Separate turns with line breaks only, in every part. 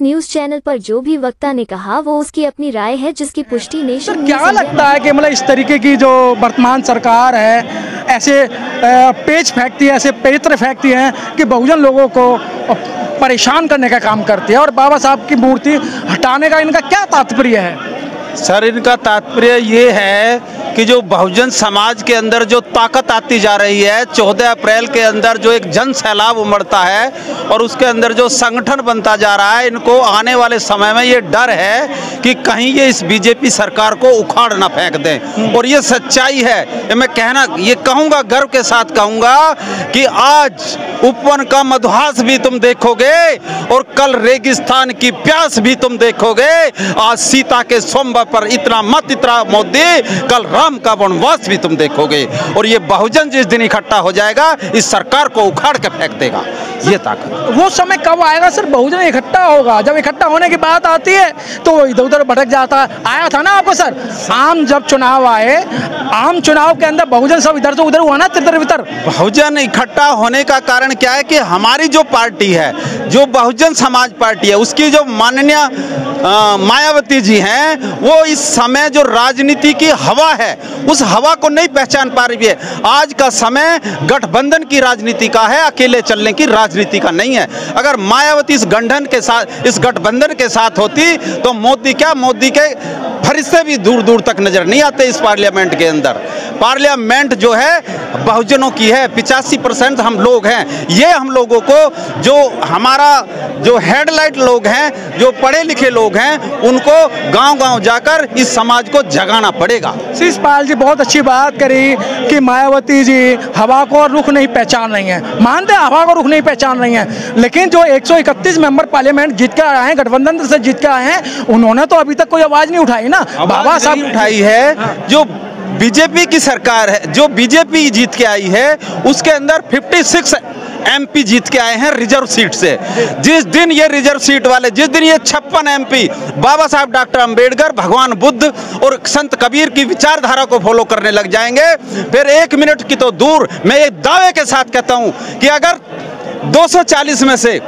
News channel पर जो भी वक्ता ने कहा वो उसकी अपनी राय है, जिसकी पुष्टि नेशन न्यूज़
क्या लगता है कि मतलब इस तरीके की जो वर्तमान सरकार है ऐसे पेच फेंकती है, ऐसे पेत्र फेंकती है कि बहुजन लोगों को परेशान करने का काम करती है, और बाबा साहब की मूर्ति हटाने का इनका क्या तात्पर्य है?
सर, इनका तात्पर्य ये है कि जो बहुजन समाज के अंदर जो ताकत आती जा रही है, 14 अप्रैल के अंदर जो एक जन सैलाब उमड़ता है और उसके अंदर जो संगठन बनता जा रहा है, इनको आने वाले समय में ये डर है कि कहीं ये इस बीजेपी सरकार को उखाड़ ना फेंक दें। और ये सच्चाई है, मैं कहूँगा, गर्व के साथ कहूँगा कि आज उपवन का मधुहास भी तुम देखोगे और कल रेगिस्तान की प्यास भी तुम देखोगे। आज सीता के स्वयंवर पर इतना मोदी, कल राम का वनवास भी तुम देखोगे। और ये बहुजन जिस दिन इकट्ठा हो जाएगा, इस सरकार को उखाड़ के फेंक देगा। ये ताकत वो
समय कब आएगा सर? बहुजन इकट्ठा होगा, जब इकट्ठा होने की बात आती है तो वो इधर उधर भटक जाता है। आया था ना आपको सर, आम जब चुनाव आए, आम चुनाव के अंदर बहुजन सब इधर से उधर हुआ ना, तितर बितर।
बहुजन इकट्ठा होने का कारण क्या है कि हमारी जो पार्टी है, जो बहुजन समाज पार्टी है, उसकी जो माननीय मायावती जी हैं, वो इस समय जो राजनीति की हवा है, उस हवा को नहीं पहचान पा रही है। आज का समय गठबंधन की राजनीति का है, अकेले चलने की राजनीति का नहीं है। अगर मायावती इस गठबंधन के साथ होती तो मोदी के फरिश्ते भी दूर दूर तक नजर नहीं आते। इस पार्लियामेंट के अंदर, पार्लियामेंट जो है बहुजनों की है, 85% हम लोग हैं। ये हम लोगों को, जो हमारा जो हेडलाइट लोग हैं, जो पढ़े लिखे लोग हैं, उनको गांव-गांव जाकर इस समाज को जगाना पड़ेगा।
शिषपाल जी बहुत अच्छी बात करी कि मायावती जी हवा को रुख नहीं पहचान रही हैं। मानते हैं हवा को रुख नहीं पहचान रही हैं, लेकिन जो 131 मेंबर पार्लियामेंट जीत कर आए हैं, गठबंधन से जीत कर आए हैं, उन्होंने तो अभी तक कोई आवाज नहीं उठाई ना। बाबा साहब
उठाई है। जो बीजेपी की सरकार है, जो बीजेपी जीत के आई है, उसके अंदर 56 MP जीत के आए हैं रिजर्व सीट से। जिस दिन ये रिजर्व सीट वाले, जिस दिन ये 56 MP बाबा साहब डॉक्टर अंबेडकर, भगवान बुद्ध और संत कबीर की विचारधारा को फॉलो करने लग जाएंगे, फिर 1 मिनट की तो दूर, मैं एक दावे के साथ कहता हूं कि अगर 240 में से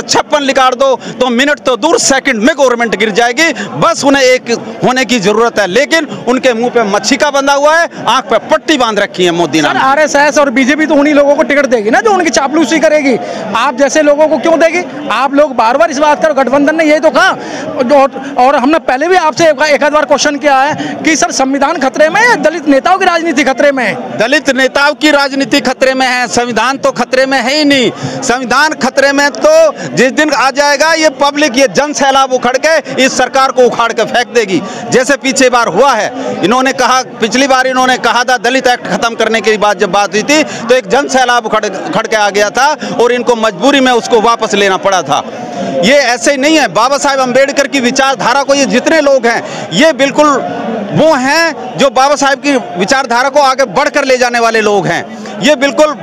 56 निकाल दो तो मिनट तो दूर, सेकंड में गवर्नमेंट गिर जाएगी। बस उन्हें एक होने की जरूरत है, लेकिन उनके मुंह पे मच्छी का बंधा हुआ है, आंख पे पट्टी बांध रखी है मोदी ने।
RSS और बीजेपी तो उन्हीं लोगों को टिकट देगी ना जो उनकी चापलूसी करेगी। आप जैसे लोगों को क्यों देगी? आप लोग बार बार इस बात करो, गठबंधन ने यही तो कहा, और हमने पहले भी आपसे एक आध बार क्वेश्चन किया है कि सर संविधान खतरे में है, दलित नेताओं की राजनीति खतरे में है?
दलित नेताओं की राजनीति खतरे में है, संविधान तो खतरे में है ही नहीं। संविधान खतरे में तो जिस दिन आ जाएगा ये पब्लिक, ये जन सैलाब उखड़ के इस सरकार को उखाड़ के फेंक देगी। जैसे पीछे बार हुआ है, इन्होंने कहा, पिछली बार इन्होंने कहा था दलित एक्ट खत्म करने के बाद जब बात हुई थी तो एक जन सैलाब उखड़ के आ गया था और इनको मजबूरी में उसको वापस लेना पड़ा था। ये ऐसे नहीं है। बाबा साहेब अंबेडकर की विचारधारा को ये जितने लोग हैं, ये बिल्कुल वो हैं जो बाबा साहेब की विचारधारा को आगे बढ़कर ले जाने वाले लोग हैं। ये बिल्कुल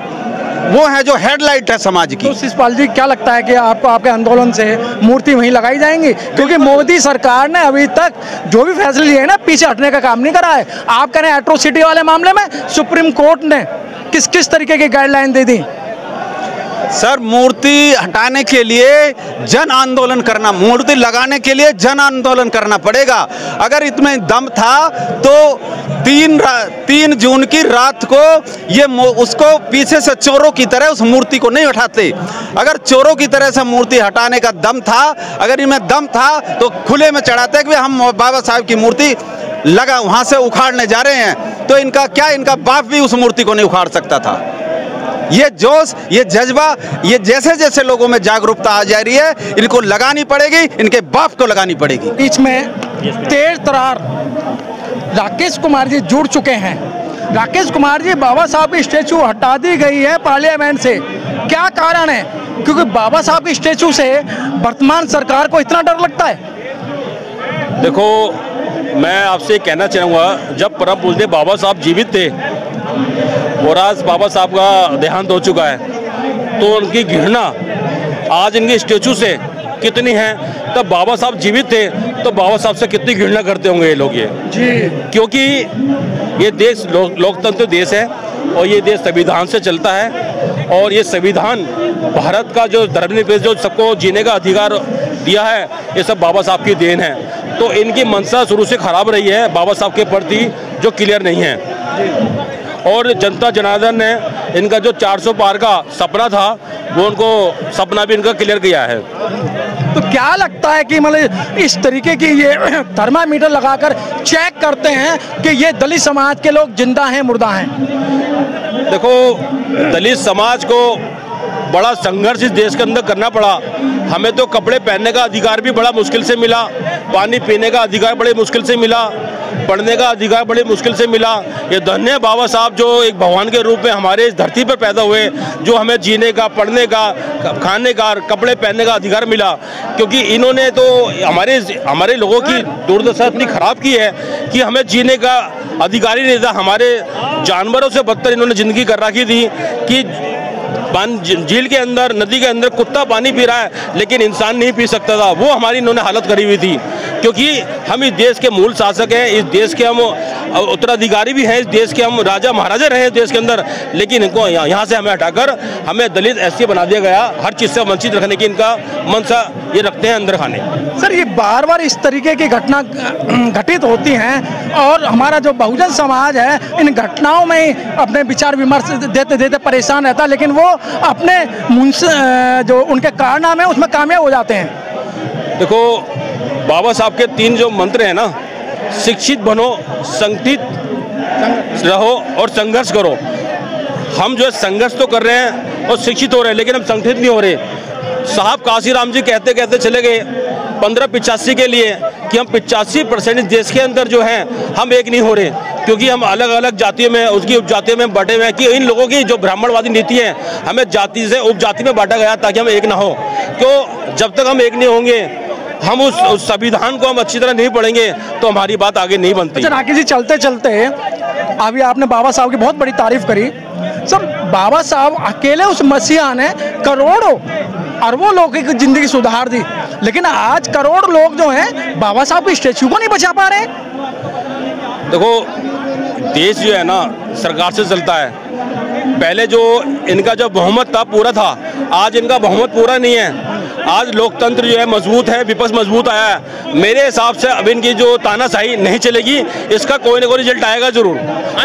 वो है जो हेडलाइट है समाज की।
तो शिषपाल जी क्या लगता है कि आपको आपके आंदोलन से मूर्ति वहीं लगाई जाएंगी? क्योंकि मोदी सरकार ने अभी तक जो भी फैसले लिए हैं ना, पीछे हटने का काम नहीं करा है। आप कह रहे हैं एट्रोसिटी वाले मामले में सुप्रीम कोर्ट ने किस तरीके की गाइडलाइन दे दी?
सर, मूर्ति हटाने के लिए जन आंदोलन करना, मूर्ति लगाने के लिए जन आंदोलन करना पड़ेगा। अगर इतने दम था तो 3 जून की रात को ये उसको पीछे से चोरों की तरह उस मूर्ति को नहीं हटाते। अगर चोरों की तरह से मूर्ति हटाने का दम था, अगर इनमें दम था तो खुले में चढ़ाते कि हम बाबा साहब की मूर्ति लगा वहां से उखाड़ने जा रहे हैं। तो इनका क्या, इनका बाप भी उस मूर्ति को नहीं उखाड़ सकता था। ये जोश, ये जज्बा, ये जैसे जैसे लोगों में जागरूकता आ जा रही है, इनको लगानी पड़ेगी, इनके बाप को लगानी पड़ेगी।
बीच में तेज तरार राकेश कुमार जी जुड़ चुके हैं। राकेश कुमार जी, बाबा साहब की स्टैचू हटा दी गई है पार्लियामेंट से, क्या कारण है? क्योंकि बाबा साहब की स्टैचू से वर्तमान सरकार को इतना डर लगता है।
देखो, मैं आपसे कहना चाहूँगा, जब परम पूज्य बाबा साहब जीवित थे और आज बाबा साहब का देहांत हो चुका है, तो उनकी घृणा आज इनके स्टैचू से कितनी है। तब बाबा साहब जीवित थे तो बाबा साहब से कितनी घृणा करते होंगे ये लोग। ये
जी,
क्योंकि ये देश लोकतंत्र देश है और ये देश संविधान से चलता है और ये संविधान भारत का जो धर्मनिरपेक्ष जो सबको जीने का अधिकार दिया है, ये सब बाबा साहब की देन है। तो इनकी मनसा शुरू से खराब रही है बाबा साहब के प्रति, जो क्लियर नहीं है। और जनता जनार्दन ने इनका जो 400 पार का सपना था, वो उनको सपना भी इनका क्लियर किया है।
तो क्या लगता है कि मतलब इस तरीके की ये थर्मामीटर लगाकर चेक करते हैं कि ये दलित समाज के लोग जिंदा हैं मुर्दा हैं?
देखो, दलित समाज को बड़ा संघर्ष इस देश के अंदर करना पड़ा। हमें तो कपड़े पहनने का अधिकार भी बड़ा मुश्किल से मिला, पानी पीने का अधिकार बड़े मुश्किल से मिला, पढ़ने का अधिकार बड़े मुश्किल से मिला। ये धन्य बाबा साहब जो एक भगवान के रूप में हमारे इस धरती पर पैदा हुए, जो हमें जीने का, पढ़ने का, खाने का, कपड़े पहनने का अधिकार मिला। क्योंकि इन्होंने तो हमारे लोगों की दुर्दशा इतनी खराब की है कि हमें जीने का अधिकार ही नहीं था। हमारे जानवरों से बदतर इन्होंने ज़िंदगी कर रखी थी कि झील के अंदर, नदी के अंदर कुत्ता पानी पी रहा है लेकिन इंसान नहीं पी सकता था। वो हमारी इन्होंने हालत करी हुई थी। क्योंकि हम इस देश के मूल शासक हैं, इस देश के हम उत्तराधिकारी भी हैं, इस देश के हम राजा महाराजा रहे हैं देश के अंदर, लेकिन इनको यहाँ से हमें हटाकर हमें दलित एससी बना दिया गया। हर चीज़ से वंचित रखने की इनका मनसा ये रखते हैं अंदर खाने।
सर, ये बार बार इस तरीके की घटना घटित होती हैं और हमारा जो बहुजन समाज है इन घटनाओं में अपने विचार विमर्श देते देते परेशान रहता है, लेकिन वो अपने जो उनके कारनामे हैं उसमें कामयाब हो जाते हैं।
देखो, बाबा साहब के 3 जो मंत्र हैं ना, शिक्षित बनो, संगठित रहो और संघर्ष करो। हम जो है संघर्ष तो कर रहे हैं और शिक्षित हो रहे हैं, लेकिन हम संगठित नहीं हो रहे। साहब काशीराम जी कहते कहते चले गए 1585 के लिए कि हम 85% इस देश के अंदर जो हैं हम एक नहीं हो रहे, क्योंकि हम अलग अलग जातियों में, उसकी उपजातियों में बटे हुए हैं। कि इन लोगों की जो ब्राह्मणवादी नीति है, हमें जाति से उपजाति में बांटा गया ताकि हम एक ना हो। तो जब तक हम एक नहीं होंगे, हम उस संविधान को हम अच्छी तरह नहीं पढ़ेंगे, तो हमारी बात आगे नहीं बनती।
अच्छा राकेश जी, चलते चलते अभी आपने बाबा साहब की बहुत बड़ी तारीफ करी। सर, बाबा साहब अकेले उस मसीहा ने करोड़ों अरबों लोगों की जिंदगी सुधार दी, लेकिन आज करोड़ लोग जो हैं बाबा साहब के स्टैचू को नहीं बचा पा रहे।
देखो, देश जो है ना सरकार से चलता है। पहले जो इनका जो बहुमत था पूरा था, आज इनका बहुमत पूरा नहीं है। आज लोकतंत्र जो है मजबूत है, विपक्ष मजबूत आया है। मेरे हिसाब से अब इनकी जो तानाशाही नहीं चलेगी, इसका कोई ना कोई रिजल्ट आएगा जरूर।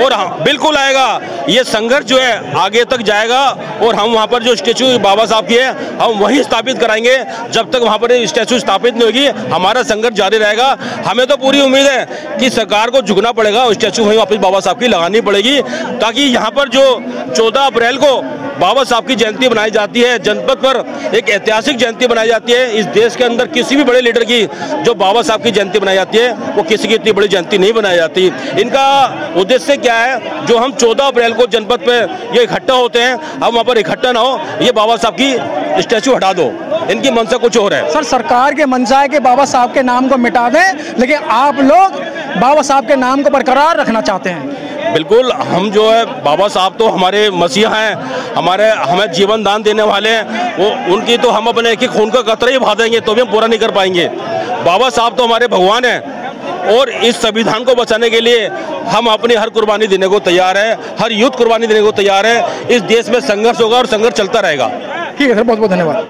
और हाँ, बिल्कुल आएगा। ये संघर्ष जो है आगे तक जाएगा और हम वहाँ पर जो स्टैचू बाबा साहब की है हम वहीं स्थापित कराएंगे। जब तक वहाँ पर स्टैचू स्थापित नहीं होगी, हमारा संघर्ष जारी रहेगा। हमें तो पूरी उम्मीद है कि सरकार को झुकना पड़ेगा, स्टैचू वहीं वापस बाबा साहब की लगानी पड़ेगी, ताकि यहाँ पर जो 14 अप्रैल को बाबा साहब की जयंती बनाई जाती है, जनपद पर एक ऐतिहासिक जयंती बनाई जाती है। इस देश के अंदर किसी भी बड़े लीडर की जो बाबा साहब की जयंती बनाई जाती है, वो किसी की इतनी बड़ी जयंती नहीं बनाई जाती। इनका उद्देश्य क्या है? जो हम 14 अप्रैल को जनपद पे ये इकट्ठा होते हैं, हम वहाँ पर इकट्ठा ना हो, ये बाबा साहब की स्टैचू हटा दो। इनकी मनसा कुछ और है।
सर, सरकार के मनसा है कि बाबा साहब के नाम को मिटा दें, लेकिन आप लोग बाबा साहब के नाम को बरकरार रखना चाहते हैं।
बिल्कुल, हम जो है बाबा साहब तो हमारे मसीहा हैं, हमें जीवन दान देने वाले हैं। वो उनकी तो हम अपने एक खून का कतरा ही बहा देंगे तो भी हम पूरा नहीं कर पाएंगे। बाबा साहब तो हमारे भगवान हैं और इस संविधान को बचाने के लिए हम अपनी हर कुर्बानी देने को तैयार है, हर युद्ध कुर्बानी देने को तैयार है। इस देश में संघर्ष होगा और संघर्ष चलता रहेगा।
ठीक है सर, बहुत बहुत धन्यवाद।